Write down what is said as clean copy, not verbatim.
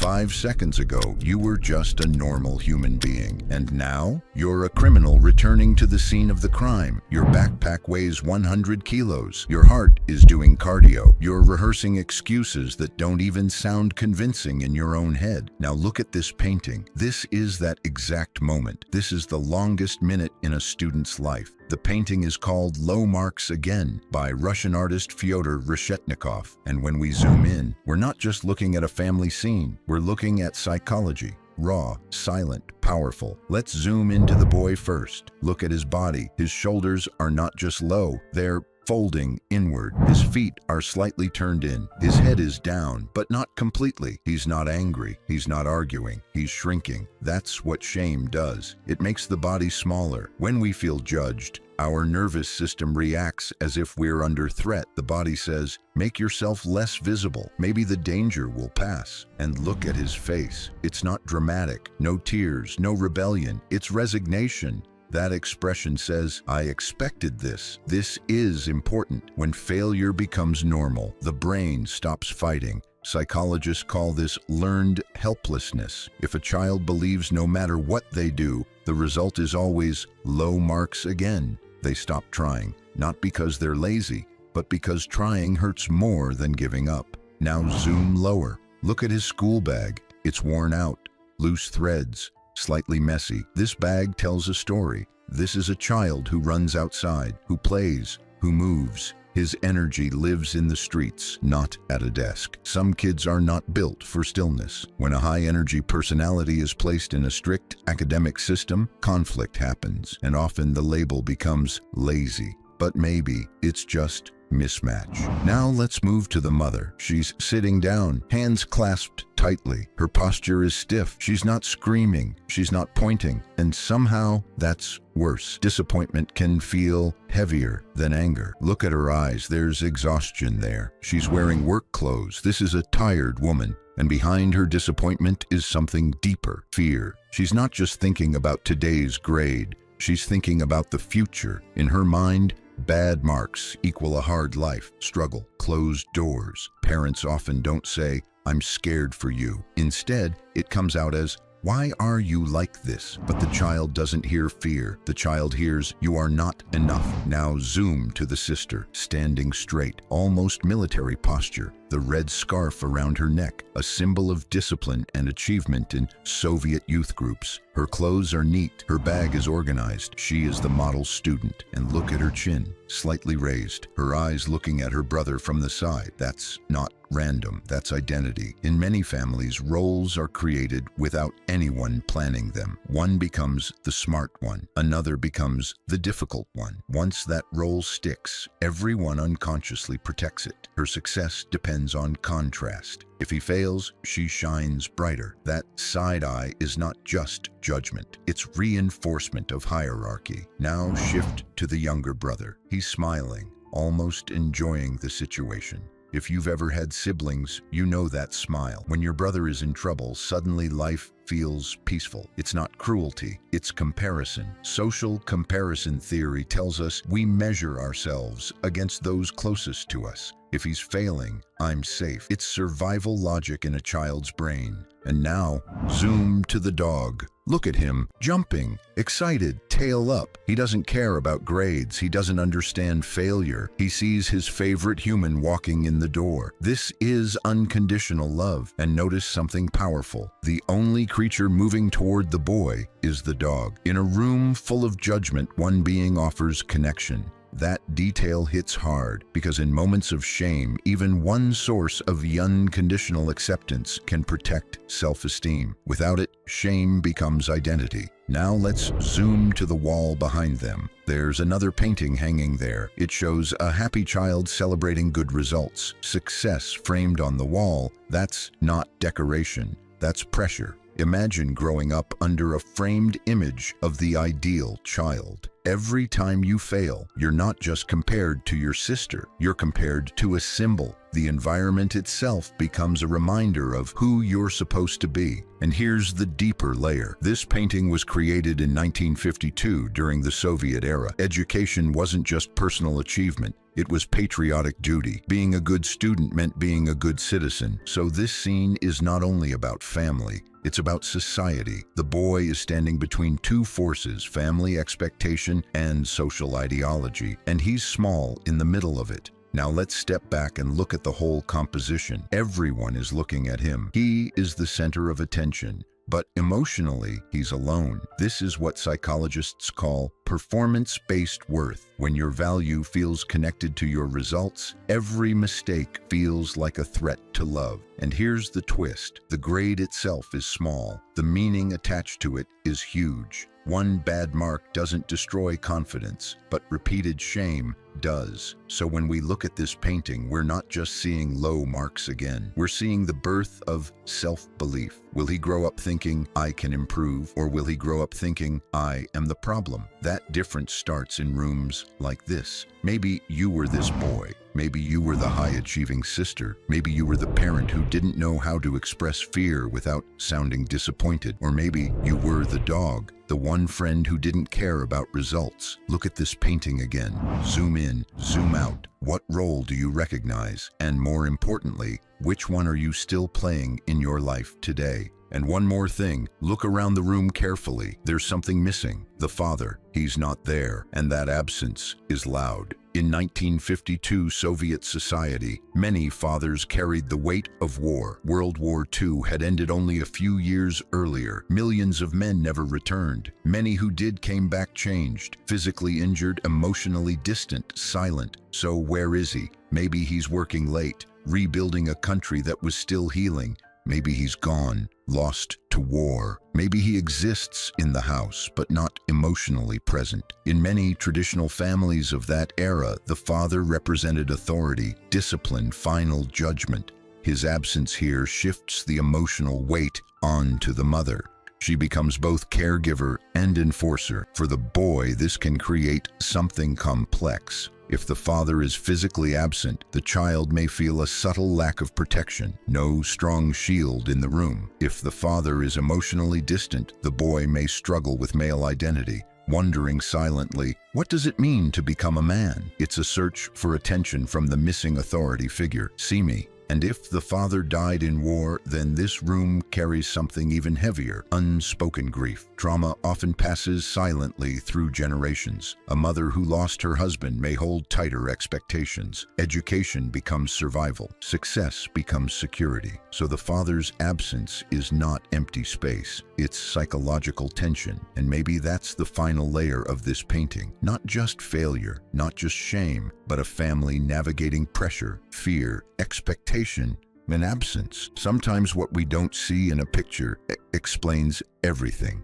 5 seconds ago, you were just a normal human being. And now, you're a criminal returning to the scene of the crime. Your backpack weighs 100 kilos. Your heart is doing cardio. You're rehearsing excuses that don't even sound convincing in your own head. Now look at this painting. This is that exact moment. This is the longest minute in a student's life. The painting is called Low Marks Again by Russian artist Fedor Reshetnikov. And when we zoom in, we're not just looking at a family scene, we're looking at psychology. Raw, silent, powerful. Let's zoom into the boy first. Look at his body. His shoulders are not just low, they're folding inward. His feet are slightly turned in. His head is down, but not completely. He's not angry. He's not arguing. He's shrinking. That's what shame does. It makes the body smaller. When we feel judged, our nervous system reacts as if we're under threat. The body says, make yourself less visible. Maybe the danger will pass. And look at his face. It's not dramatic. No tears, no rebellion. It's resignation. That expression says, I expected this. This is important. When failure becomes normal, the brain stops fighting. Psychologists call this learned helplessness. If a child believes no matter what they do, the result is always low marks again. They stop trying, not because they're lazy, but because trying hurts more than giving up. Now zoom lower. Look at his school bag. It's worn out, loose threads, slightly messy. This bag tells a story. This is a child who runs outside, who plays, who moves. His energy lives in the streets, not at a desk. Some kids are not built for stillness. When a high-energy personality is placed in a strict academic system, conflict happens, and often the label becomes lazy. But maybe it's just mismatch. Now let's move to the mother. She's sitting down, hands clasped tightly. Her posture is stiff. She's not screaming. She's not pointing. And somehow that's worse. Disappointment can feel heavier than anger. Look at her eyes. There's exhaustion there. She's wearing work clothes. This is a tired woman. And behind her disappointment is something deeper, fear. She's not just thinking about today's grade. She's thinking about the future. In her mind, bad marks equal a hard life, struggle, closed doors. Parents often don't say, I'm scared for you. Instead, it comes out as, why are you like this? But the child doesn't hear fear. The child hears, you are not enough. Now zoom to the sister, standing straight, almost military posture. The red scarf around her neck, a symbol of discipline and achievement in Soviet youth groups. Her clothes are neat, her bag is organized. She is the model student. And look at her chin, slightly raised, her eyes looking at her brother from the side. That's not random, that's identity. In many families, roles are created without anyone planning them. One becomes the smart one, another becomes the difficult one. Once that role sticks, everyone unconsciously protects it. Her success depends on contrast. If he fails, she shines brighter. That side eye is not just judgment, it's reinforcement of hierarchy. Now shift to the younger brother. He's smiling, almost enjoying the situation. If you've ever had siblings, you know that smile. When your brother is in trouble, suddenly life feels peaceful. It's not cruelty, it's comparison. Social comparison theory tells us we measure ourselves against those closest to us. If he's failing, I'm safe. It's survival logic in a child's brain. And now, zoom to the dog. Look at him, jumping, excited, tail up. He doesn't care about grades. He doesn't understand failure. He sees his favorite human walking in the door. This is unconditional love. And notice something powerful. The only creature moving toward the boy is the dog. In a room full of judgment, one being offers connection. That detail hits hard because in moments of shame, even one source of unconditional acceptance can protect self-esteem. Without it, shame becomes identity. Now let's zoom to the wall behind them. There's another painting hanging there. It shows a happy child celebrating good results. Success framed on the wall. That's not decoration. That's pressure. Imagine growing up under a framed image of the ideal child. Every time you fail, you're not just compared to your sister, you're compared to a symbol. The environment itself becomes a reminder of who you're supposed to be. And here's the deeper layer. This painting was created in 1952 during the Soviet era. Education wasn't just personal achievement, It was patriotic duty. Being a good student meant being a good citizen. So this scene is not only about family, it's about society. The boy is standing between two forces, family expectation and social ideology, and he's small in the middle of it. Now let's step back and look at the whole composition. Everyone is looking at him. He is the center of attention, but emotionally, he's alone. This is what psychologists call performance-based worth. When your value feels connected to your results, every mistake feels like a threat to love. And here's the twist. The grade itself is small. The meaning attached to it is huge. One bad mark doesn't destroy confidence, but repeated shame does. So when we look at this painting, we're not just seeing low marks again. We're seeing the birth of self-belief. Will he grow up thinking, I can improve, or will he grow up thinking, I am the problem? That difference starts in rooms like this. Maybe you were this boy. Maybe you were the high-achieving sister. Maybe you were the parent who didn't know how to express fear without sounding disappointed. Or maybe you were the dog, the one friend who didn't care about results. Look at this painting again. Zoom in, zoom out. What role do you recognize? And more importantly, which one are you still playing in your life today? And one more thing, look around the room carefully. There's something missing. The father, he's not there, and that absence is loud. In 1952 Soviet society, many fathers carried the weight of war. World War II had ended only a few years earlier. Millions of men never returned. Many who did came back changed, physically injured, emotionally distant, silent. So where is he? Maybe he's working late, rebuilding a country that was still healing. Maybe he's gone, lost to war. Maybe he exists in the house, but not emotionally present. In many traditional families of that era, the father represented authority, discipline, final judgment. His absence here shifts the emotional weight onto the mother. She becomes both caregiver and enforcer. For the boy, this can create something complex. If the father is physically absent, the child may feel a subtle lack of protection, no strong shield in the room. If the father is emotionally distant, the boy may struggle with male identity, wondering silently, what does it mean to become a man? It's a search for attention from the missing authority figure. See me. And if the father died in war, then this room carries something even heavier, unspoken grief. Trauma often passes silently through generations. A mother who lost her husband may hold tighter expectations. Education becomes survival. Success becomes security. So the father's absence is not empty space. It's psychological tension. And maybe that's the final layer of this painting. Not just failure, not just shame, but a family navigating pressure, fear, expectation, and absence. Sometimes what we don't see in a picture explains everything.